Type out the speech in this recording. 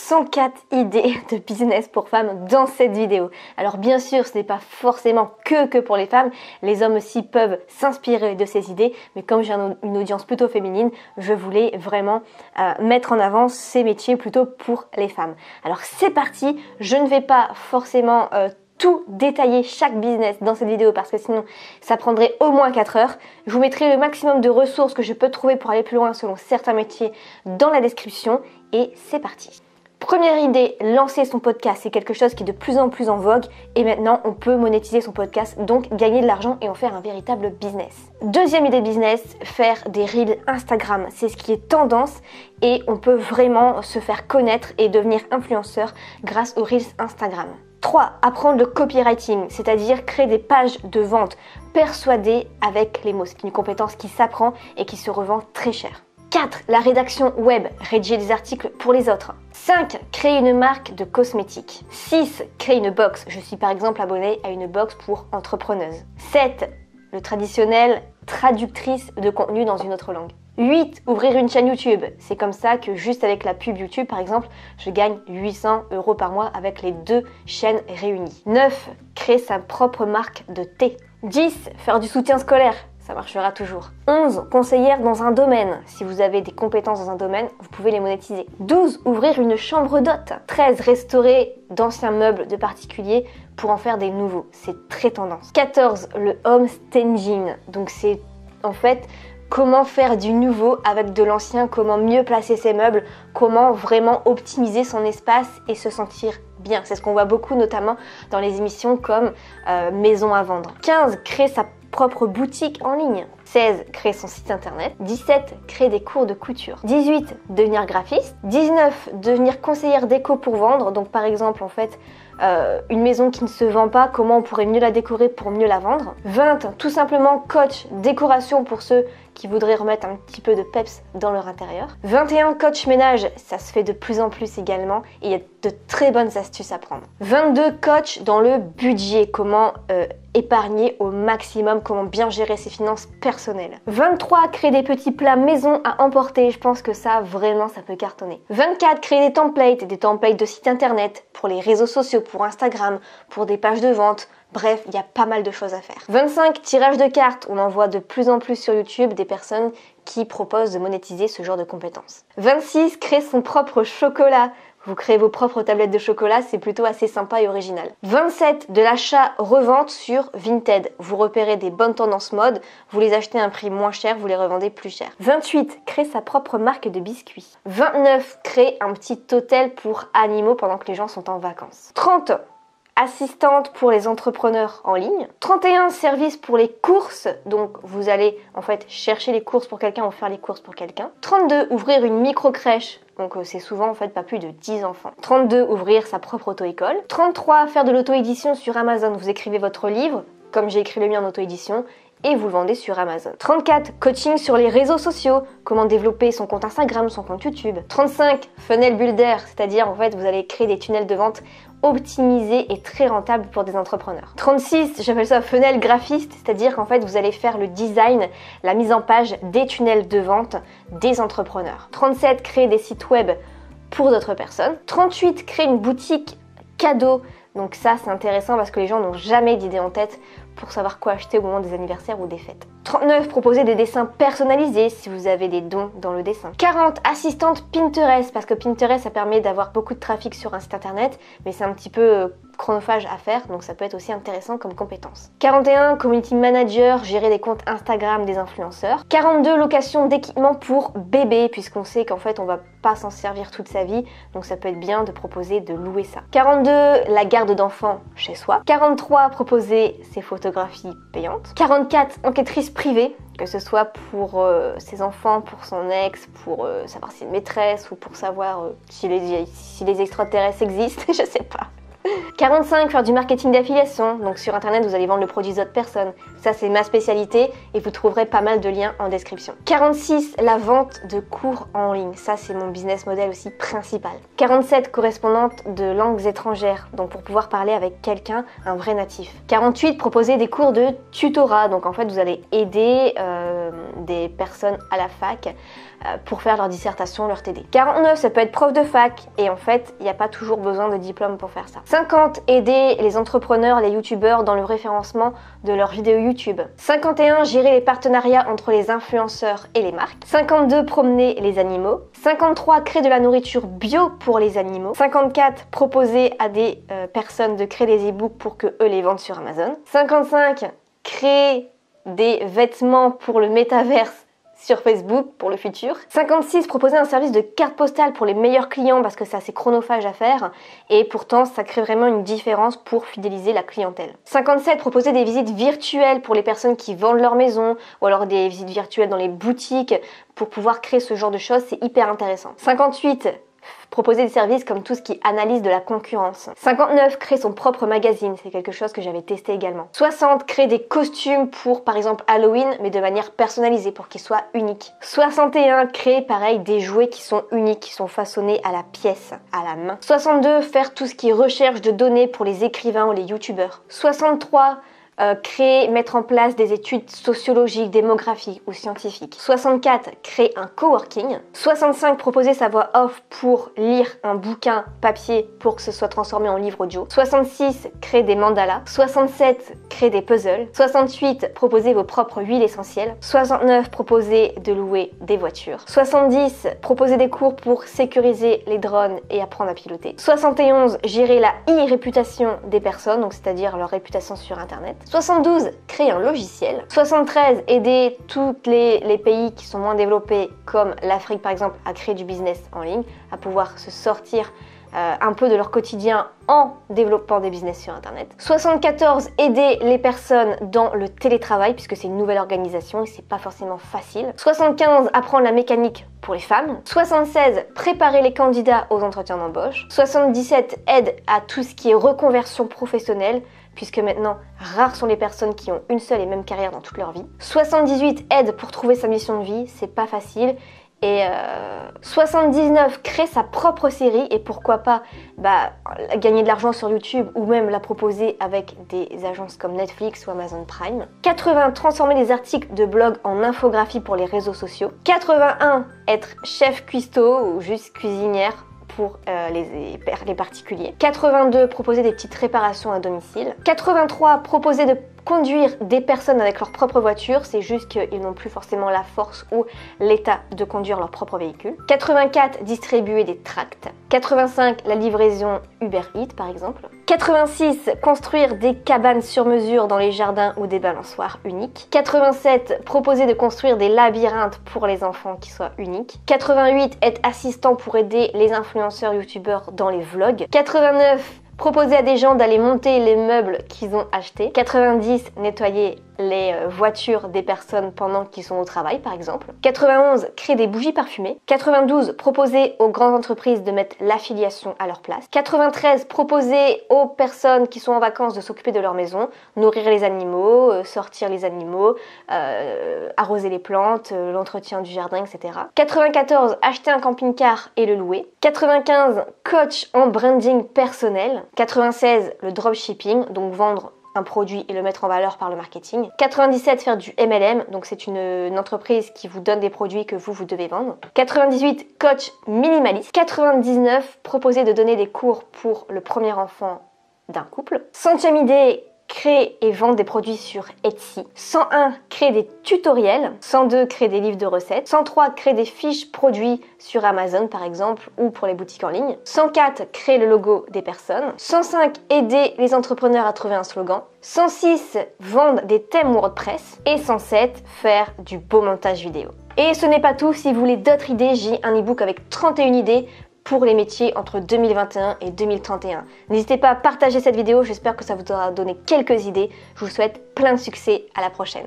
104 idées de business pour femmes dans cette vidéo. Alors bien sûr, ce n'est pas forcément que pour les femmes, les hommes aussi peuvent s'inspirer de ces idées, mais comme j'ai une audience plutôt féminine, je voulais vraiment mettre en avant ces métiers plutôt pour les femmes. Alors c'est parti, je ne vais pas forcément tout détailler chaque business dans cette vidéo parce que sinon ça prendrait au moins 4 heures. Je vous mettrai le maximum de ressources que je peux trouver pour aller plus loin selon certains métiers dans la description et c'est parti. Première idée, lancer son podcast, c'est quelque chose qui est de plus en plus en vogue et maintenant on peut monétiser son podcast, donc gagner de l'argent et en faire un véritable business. Deuxième idée business, faire des reels Instagram, c'est ce qui est tendance et on peut vraiment se faire connaître et devenir influenceur grâce aux reels Instagram. 3. Apprendre le copywriting, c'est-à-dire créer des pages de vente persuadées avec les mots. C'est une compétence qui s'apprend et qui se revend très cher. 4. La rédaction web, rédiger des articles pour les autres. 5. Créer une marque de cosmétiques. 6. Créer une box. Je suis par exemple abonnée à une box pour entrepreneuses. 7. Le traditionnel traductrice de contenu dans une autre langue. 8. Ouvrir une chaîne YouTube. C'est comme ça que juste avec la pub YouTube par exemple, je gagne 800 € par mois avec les 2 chaînes réunies. 9. Créer sa propre marque de thé. 10. Faire du soutien scolaire. Ça marchera toujours. 11. Conseillère dans un domaine. Si vous avez des compétences dans un domaine, vous pouvez les monétiser. 12. Ouvrir une chambre d'hôte. 13. Restaurer d'anciens meubles de particuliers pour en faire des nouveaux. C'est très tendance. 14. Le home staging. Donc c'est en fait comment faire du nouveau avec de l'ancien, comment mieux placer ses meubles, comment vraiment optimiser son espace et se sentir bien. C'est ce qu'on voit beaucoup notamment dans les émissions comme Maison à vendre. 15. Créer sa propre boutique en ligne. 16. Créer son site internet. 17. Créer des cours de couture. 18. Devenir graphiste. 19. Devenir conseillère déco pour vendre. Donc par exemple en fait une maison qui ne se vend pas, comment on pourrait mieux la décorer pour mieux la vendre. 20. Tout simplement coach décoration pour ceux qui voudraient remettre un petit peu de peps dans leur intérieur. 21. Coach ménage, ça se fait de plus en plus également et il y a de très bonnes astuces à prendre. 22. Coach dans le budget, comment épargner au maximum, comment bien gérer ses finances personnelles. 23. Créer des petits plats maison à emporter, je pense que ça vraiment ça peut cartonner. 24. Créer des templates de sites internet pour les réseaux sociaux, pour Instagram, pour des pages de vente. Bref, il y a pas mal de choses à faire. 25. Tirage de cartes. On en voit de plus en plus sur YouTube des personnes qui proposent de monétiser ce genre de compétences. 26. Créer son propre chocolat. Vous créez vos propres tablettes de chocolat, c'est plutôt assez sympa et original. 27. De l'achat-revente sur Vinted. Vous repérez des bonnes tendances mode, vous les achetez à un prix moins cher, vous les revendez plus cher. 28. Créer sa propre marque de biscuits. 29. Créer un petit hôtel pour animaux pendant que les gens sont en vacances. 30. Assistante pour les entrepreneurs en ligne. 31. Service pour les courses. Donc vous allez en fait chercher les courses pour quelqu'un ou faire les courses pour quelqu'un. 32. Ouvrir une micro-crèche. Donc c'est souvent en fait pas plus de 10 enfants. 32. Ouvrir sa propre auto-école. 33. Faire de l'auto-édition sur Amazon. Vous écrivez votre livre, comme j'ai écrit le mien en auto-édition, et vous le vendez sur Amazon. 34. Coaching sur les réseaux sociaux. Comment développer son compte Instagram, son compte YouTube. 35. Funnel builder, c'est-à-dire en fait vous allez créer des tunnels de vente optimisés et très rentables pour des entrepreneurs. 36. J'appelle ça funnel graphiste, c'est-à-dire qu'en fait vous allez faire le design, la mise en page des tunnels de vente des entrepreneurs. 37. Créer des sites web pour d'autres personnes. 38. Créer une boutique cadeau. Donc ça c'est intéressant parce que les gens n'ont jamais d'idée en tête pour savoir quoi acheter au moment des anniversaires ou des fêtes. 39. Proposer des dessins personnalisés si vous avez des dons dans le dessin. 40. Assistante Pinterest, parce que Pinterest ça permet d'avoir beaucoup de trafic sur un site internet, mais c'est un petit peu chronophage à faire, donc ça peut être aussi intéressant comme compétence. 41. Community manager, gérer des comptes Instagram des influenceurs. 42. Location d'équipement pour bébé, puisqu'on sait qu'en fait on va pas s'en servir toute sa vie, donc ça peut être bien de proposer de louer ça. 42. La garde d'enfants chez soi. 43. Proposer ses photographies payantes. 44. Enquêtrice privée, que ce soit pour ses enfants, pour son ex, pour savoir si c'est une maîtresse ou pour savoir si les extraterrestres existent, je sais pas. 45, faire du marketing d'affiliation. Donc sur internet, vous allez vendre le produit d'autres personnes. Ça, c'est ma spécialité et vous trouverez pas mal de liens en description. 46, la vente de cours en ligne. Ça, c'est mon business model aussi principal. 47, correspondante de langues étrangères. Donc pour pouvoir parler avec quelqu'un, un vrai natif. 48, proposer des cours de tutorat. Donc en fait, vous allez aider des personnes à la fac pour faire leur dissertation, leur TD. 49, ça peut être prof de fac, et en fait, il n'y a pas toujours besoin de diplôme pour faire ça. 50, aider les entrepreneurs, les youtubeurs dans le référencement de leurs vidéos YouTube. 51, gérer les partenariats entre les influenceurs et les marques. 52, promener les animaux. 53, créer de la nourriture bio pour les animaux. 54, proposer à des personnes de créer des e-books pour que eux les vendent sur Amazon. 55, créer des vêtements pour le métaverse sur Facebook pour le futur. 56, proposer un service de carte postale pour les meilleurs clients parce que c'est assez chronophage à faire et pourtant ça crée vraiment une différence pour fidéliser la clientèle. 57, proposer des visites virtuelles pour les personnes qui vendent leur maison ou alors des visites virtuelles dans les boutiques pour pouvoir créer ce genre de choses, c'est hyper intéressant. 58, proposer des services comme tout ce qui analyse de la concurrence. 59, créer son propre magazine, c'est quelque chose que j'avais testé également. 60, créer des costumes pour par exemple Halloween, mais de manière personnalisée pour qu'ils soient uniques. 61, créer pareil des jouets qui sont uniques, qui sont façonnés à la pièce, à la main. 62, faire tout ce qui est recherche de données pour les écrivains ou les youtubeurs. 63, créer, mettre en place des études sociologiques, démographiques ou scientifiques. 64, créer un coworking. 65, proposer sa voix off pour lire un bouquin papier pour que ce soit transformé en livre audio. 66, créer des mandalas. 67, créer des puzzles. 68, proposer vos propres huiles essentielles. 69, proposer de louer des voitures. 70, proposer des cours pour sécuriser les drones et apprendre à piloter. 71, gérer la e-réputation des personnes, donc c'est-à-dire leur réputation sur internet. 72, créer un logiciel. 73, aider tous les pays qui sont moins développés, comme l'Afrique par exemple, à créer du business en ligne, à pouvoir se sortir un peu de leur quotidien en développant des business sur internet. 74, aider les personnes dans le télétravail, puisque c'est une nouvelle organisation et c'est pas forcément facile. 75, apprendre la mécanique pour les femmes. 76, préparer les candidats aux entretiens d'embauche. 77, aide à tout ce qui est reconversion professionnelle, puisque maintenant, rares sont les personnes qui ont une seule et même carrière dans toute leur vie. 78, aide pour trouver sa mission de vie, c'est pas facile. Et 79, créer sa propre série et pourquoi pas gagner de l'argent sur YouTube ou même la proposer avec des agences comme Netflix ou Amazon Prime. 80, transformer les articles de blog en infographie pour les réseaux sociaux. 81, être chef cuistot ou juste cuisinière pour les particuliers. 82, proposer des petites réparations à domicile. 83, proposer de conduire des personnes avec leur propre voiture, c'est juste qu'ils n'ont plus forcément la force ou l'état de conduire leur propre véhicule. 84, distribuer des tracts. 85, la livraison Uber Eats par exemple. 86, construire des cabanes sur mesure dans les jardins ou des balançoires uniques. 87, proposer de construire des labyrinthes pour les enfants qui soient uniques. 88, être assistant pour aider les influenceurs youtubeurs dans les vlogs. 89, proposer à des gens d'aller monter les meubles qu'ils ont achetés. 90, nettoyer les voitures des personnes pendant qu'ils sont au travail par exemple. 91, créer des bougies parfumées. 92, proposer aux grandes entreprises de mettre l'affiliation à leur place. 93, proposer aux personnes qui sont en vacances de s'occuper de leur maison, nourrir les animaux, sortir les animaux, arroser les plantes, l'entretien du jardin, etc. 94, acheter un camping-car et le louer. 95, coach en branding personnel. 96, le dropshipping, donc vendre un produit et le mettre en valeur par le marketing. 97, faire du MLM, donc c'est une entreprise qui vous donne des produits que vous devez vendre. 98, coach minimaliste. 99, proposer de donner des cours pour le premier enfant d'un couple. 100e idée, créer et vendre des produits sur Etsy. 101, créer des tutoriels. 102, créer des livres de recettes. 103, créer des fiches produits sur Amazon par exemple ou pour les boutiques en ligne. 104, créer le logo des personnes. 105, aider les entrepreneurs à trouver un slogan. 106, vendre des thèmes WordPress. Et 107, faire du beau montage vidéo. Et ce n'est pas tout, si vous voulez d'autres idées, j'ai un e-book avec 31 idées pour les métiers entre 2021 et 2031. N'hésitez pas à partager cette vidéo, j'espère que ça vous aura donné quelques idées. Je vous souhaite plein de succès, à la prochaine.